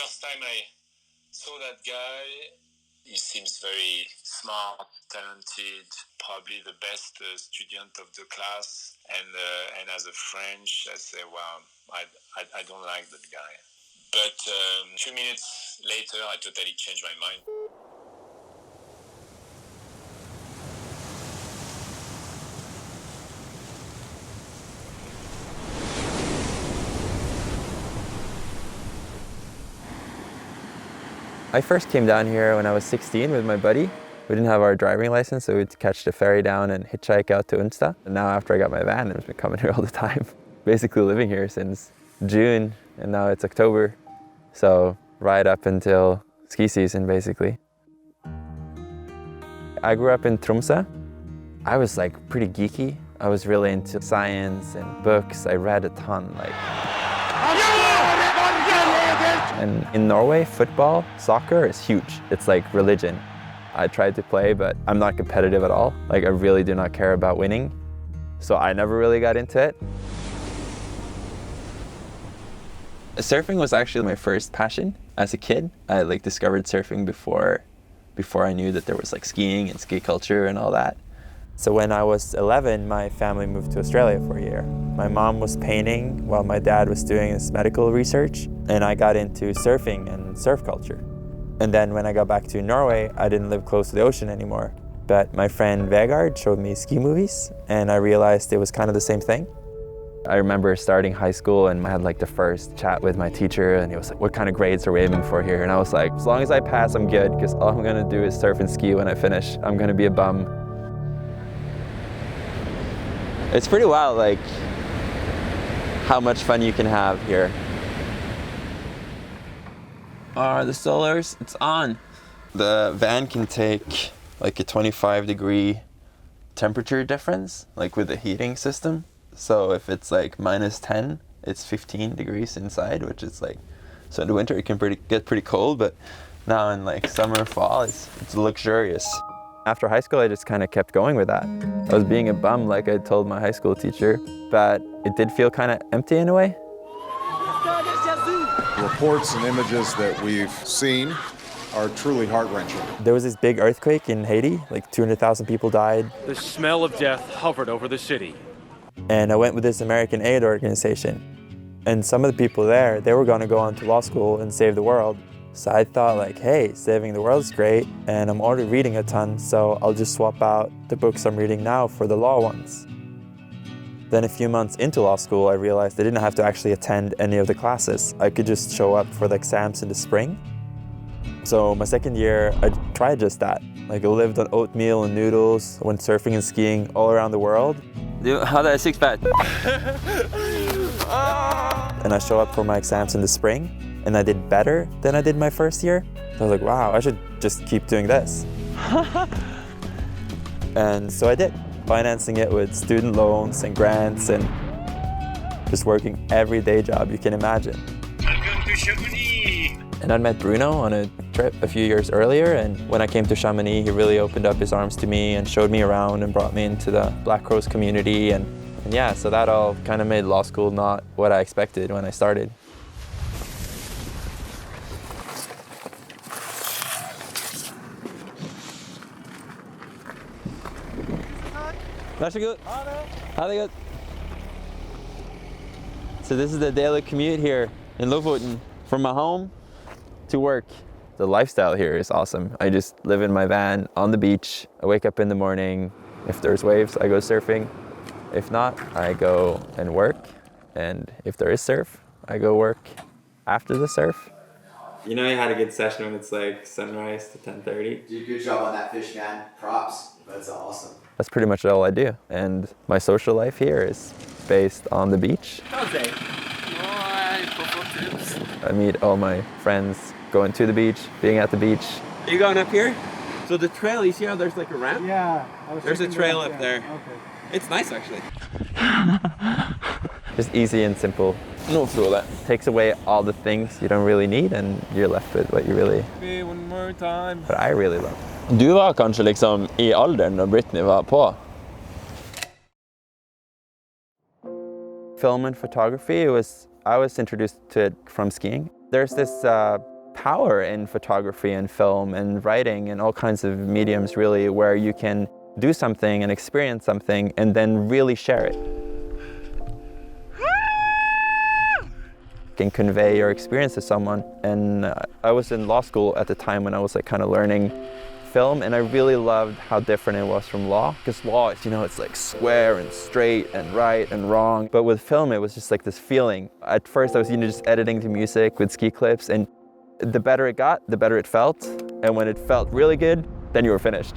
first time I saw that guy, he seems very smart, talented, probably the best student of the class. And as a French, I say, wow, I don't like that guy. But 2 minutes later, I totally changed my mind. I first came down here when I was 16 with my buddy. We didn't have our driving license, so we'd catch the ferry down and hitchhike out to Unstad. And now after I got my van, I've been coming here all the time. Basically living here since June, and now it's October. So right up until ski season, basically. I grew up in Tromsø. I was like pretty geeky. I was really into science and books. I read a ton. And in Norway, football, soccer is huge. It's like religion. I tried to play, but I'm not competitive at all. Like, I really do not care about winning. So I never really got into it. Surfing was actually my first passion as a kid. I discovered surfing before I knew that there was skiing and ski culture and all that. So when I was 11, my family moved to Australia for a year. My mom was painting while my dad was doing his medical research, and I got into surfing and surf culture. And then when I got back to Norway, I didn't live close to the ocean anymore. But my friend Vegard showed me ski movies, and I realized it was kind of the same thing. I remember starting high school and I had the first chat with my teacher, and he was like, what kind of grades are we aiming for here? And I was like, as long as I pass, I'm good, because all I'm gonna do is surf and ski when I finish. I'm gonna be a bum. It's pretty wild, how much fun you can have here. The solars, it's on. The van can take a 25-degree temperature difference, with the heating system. So if it's -10, it's 15 degrees inside, which is so in the winter it can get pretty cold, but now in summer, fall, it's luxurious. After high school, I just kind of kept going with that. I was being a bum, like I told my high school teacher, but it did feel kind of empty in a way. Reports and images that we've seen are truly heart-wrenching. There was this big earthquake in Haiti, 200,000 people died. The smell of death hovered over the city. And I went with this American aid organization. And some of the people there, they were going to go on to law school and save the world. So I thought hey, saving the world is great, and I'm already reading a ton, so I'll just swap out the books I'm reading now for the law ones. Then a few months into law school, I realized I didn't have to actually attend any of the classes. I could just show up for the exams in the spring. So my second year, I tried just that. I lived on oatmeal and noodles, went surfing and skiing all around the world. How did I six-pack? And I show up for my exams in the spring, and I did better than I did my first year. So I was like, wow, I should just keep doing this. And so I did, financing it with student loans and grants and just working every day job you can imagine. Welcome to Chamonix! And I met Bruno on a trip a few years earlier, and when I came to Chamonix, he really opened up his arms to me and showed me around and brought me into the Black Rose community. And yeah, so that all kind of made law school not what I expected when I started. So this is the daily commute here in Lofoten, from my home to work. The lifestyle here is awesome. I just live in my van on the beach. I wake up in the morning. If there's waves, I go surfing. If not, I go and work. And if there is surf, I go work after the surf. You know you had a good session when it's sunrise to 10:30. Dude, good job on that fish, man. Props. That's awesome. That's pretty much all I do. And my social life here is based on the beach. Okay. I meet all my friends going to the beach, being at the beach. Are you going up here? So the trail, you see how there's a ramp? Yeah. There's a trail up there. Okay. It's nice, actually. Just easy and simple. No throw that. Takes away all the things you don't really need, and you're left with what you really, One more time. what I really love. Du var kanskje i alderen når Britney var på? Film and photography, I was introduced to it from skiing. There's this power in photography and film and writing and all kinds of mediums, really, where you can do something and experience something and then really share it. Can convey your experience to someone. And I was in law school at the time when I was like kind of learning film, and I really loved how different it was from law, because law is, you know, it's like square and straight and right and wrong, but with film it was just like this feeling. At first I was, you know, just editing to music with ski clips, and the better it got, the better it felt, and when it felt really good, then you were finished.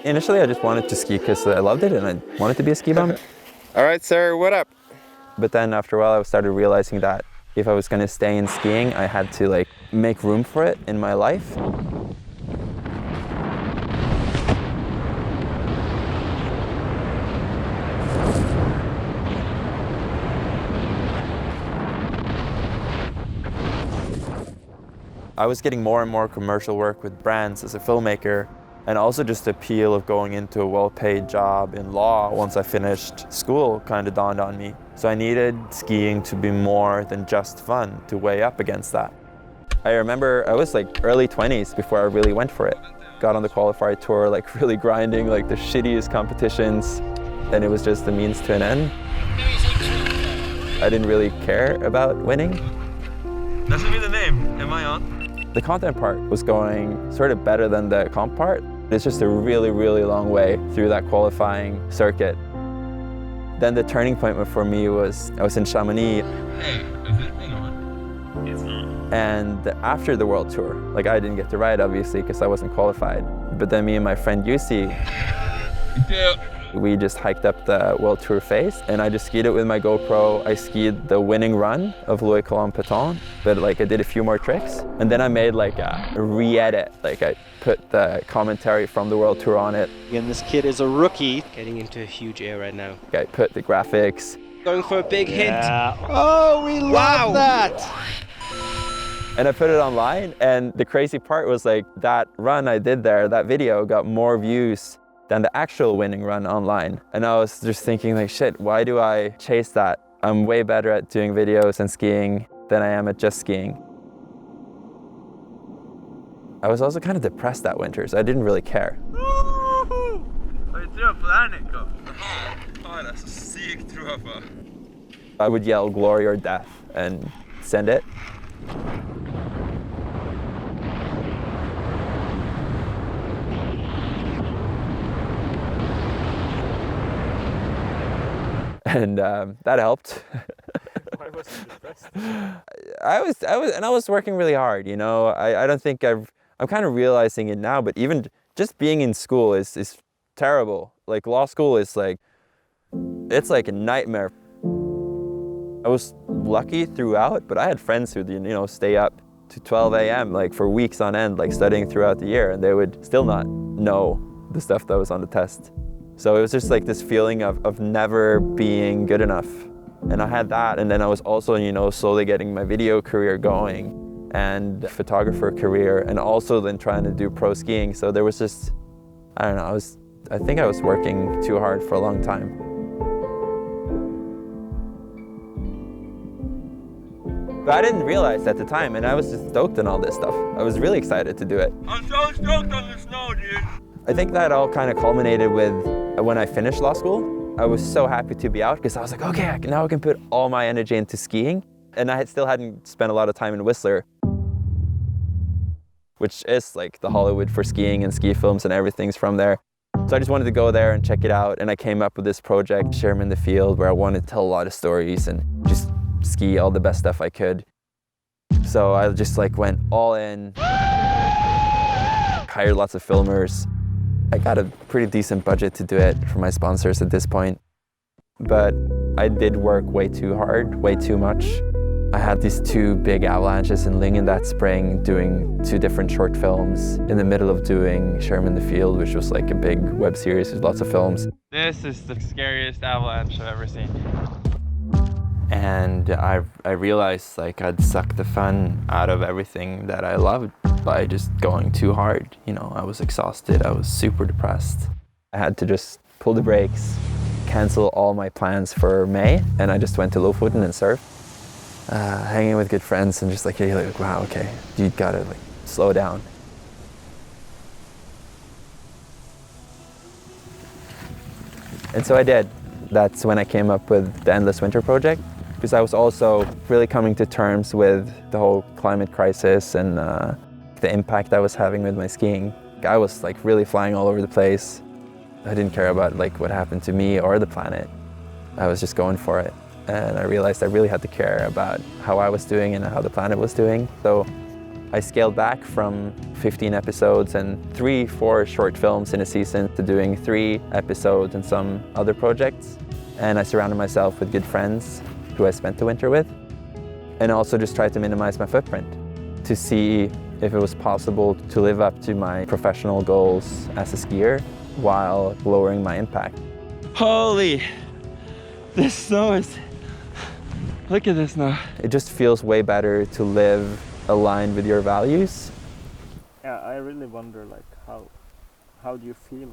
Initially I just wanted to ski because I loved it and I wanted to be a ski bum. All right, sir, what up? But then after a while I started realizing that if I was going to stay in skiing, I had to like make room for it in my life. I was getting more and more commercial work with brands as a filmmaker, and also just the appeal of going into a well-paid job in law once I finished school kind of dawned on me. So I needed skiing to be more than just fun, to weigh up against that. I remember I was like early 20s before I really went for it. Got on the qualifier tour, like really grinding like the shittiest competitions, and it was just the means to an end. I didn't really care about winning. That should be the name. Am I on? The content part was going sort of better than the comp part. It's just a really, really long way through that qualifying circuit. Then the turning point for me was, I was in Chamonix. Hey, is this thing on? It's on. And after the world tour, like I didn't get to ride obviously because I wasn't qualified. But then me and my friend Jussi, we just hiked up the world tour face and I just skied it with my GoPro. I skied the winning run of Louis Colomb-Péton, but like I did a few more tricks. And then I made like a re-edit, like I put the commentary from the world tour on it. And this kid is a rookie, getting into a huge air right now. I put the graphics. Going for a big hint. Oh, we love that! And I put it online, and the crazy part was like that run I did there, that video got more views than the actual winning run online. And I was just thinking like, shit, why do I chase that? I'm way better at doing videos and skiing than I am at just skiing. I was also kind of depressed that winter, so I didn't really care. I would yell glory or death and send it. And that helped. Why was you depressed? I was working really hard, you know. I don't think I'm kind of realizing it now, but even just being in school is terrible. Like law school is like, it's like a nightmare. I was lucky throughout, but I had friends who, you know, stay up to 12 a.m. like for weeks on end, like studying throughout the year, and they would still not know the stuff that was on the test. So it was just like this feeling of never being good enough. And I had that, and then I was also, you know, slowly getting my video career going and photographer career, and also then trying to do pro skiing. So there was just, I don't know, I think I was working too hard for a long time. But I didn't realize at the time, and I was just stoked on all this stuff. I was really excited to do it. I'm so stoked on the snow, dude. I think that all kind of culminated with when I finished law school. I was so happy to be out because I was like, okay, now I can put all my energy into skiing. And I still hadn't spent a lot of time in Whistler, which is like the Hollywood for skiing, and ski films and everything's from there. So I just wanted to go there and check it out. And I came up with this project, Schirmer in the Field, where I wanted to tell a lot of stories and just ski all the best stuff I could. So I just like went all in, hired lots of filmers. I got a pretty decent budget to do it for my sponsors at this point. But I did work way too hard, way too much. I had these 2 big avalanches in Lingen that spring, doing 2 different short films in the middle of doing Schirmer in the Field, which was like a big web series with lots of films. This is the scariest avalanche I've ever seen. And I realized like I'd sucked the fun out of everything that I loved by just going too hard. You know, I was exhausted, I was super depressed. I had to just pull the brakes, cancel all my plans for May, and I just went to Lofoten and surfed, hanging with good friends, and just like, hey, like, wow, okay, you gotta like slow down. And so I did. That's when I came up with the Endless Winter project, because I was also really coming to terms with the whole climate crisis and the impact I was having with my skiing. I was like really flying all over the place. I didn't care about like what happened to me or the planet. I was just going for it. And I realized I really had to care about how I was doing and how the planet was doing. So I scaled back from 15 episodes and 3-4 short films in a season to doing 3 episodes and some other projects. And I surrounded myself with good friends who I spent the winter with. And also just tried to minimize my footprint to see if it was possible to live up to my professional goals as a skier while lowering my impact. Holy, this snow is, look at this now. It just feels way better to live aligned with your values. Yeah, I really wonder like how do you feel?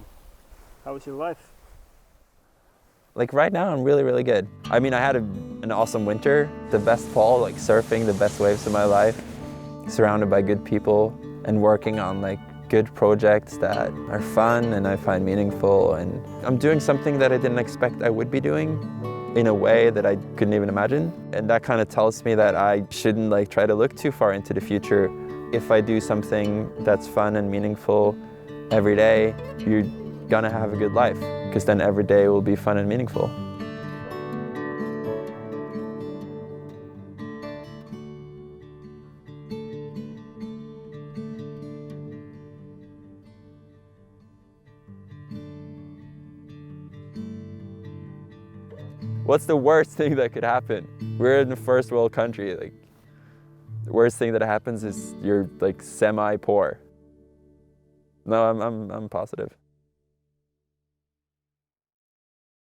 How is your life? Like right now, I'm really, really good. I mean, I had an awesome winter, the best fall, like surfing, the best waves of my life, surrounded by good people and working on like good projects that are fun and I find meaningful. And I'm doing something that I didn't expect I would be doing in a way that I couldn't even imagine. And that kind of tells me that I shouldn't like try to look too far into the future. If I do something that's fun and meaningful every day, you're gonna have a good life, because then every day will be fun and meaningful. What's the worst thing that could happen? We're in a first world country. Like, the worst thing that happens is you're like semi-poor. No, I'm positive.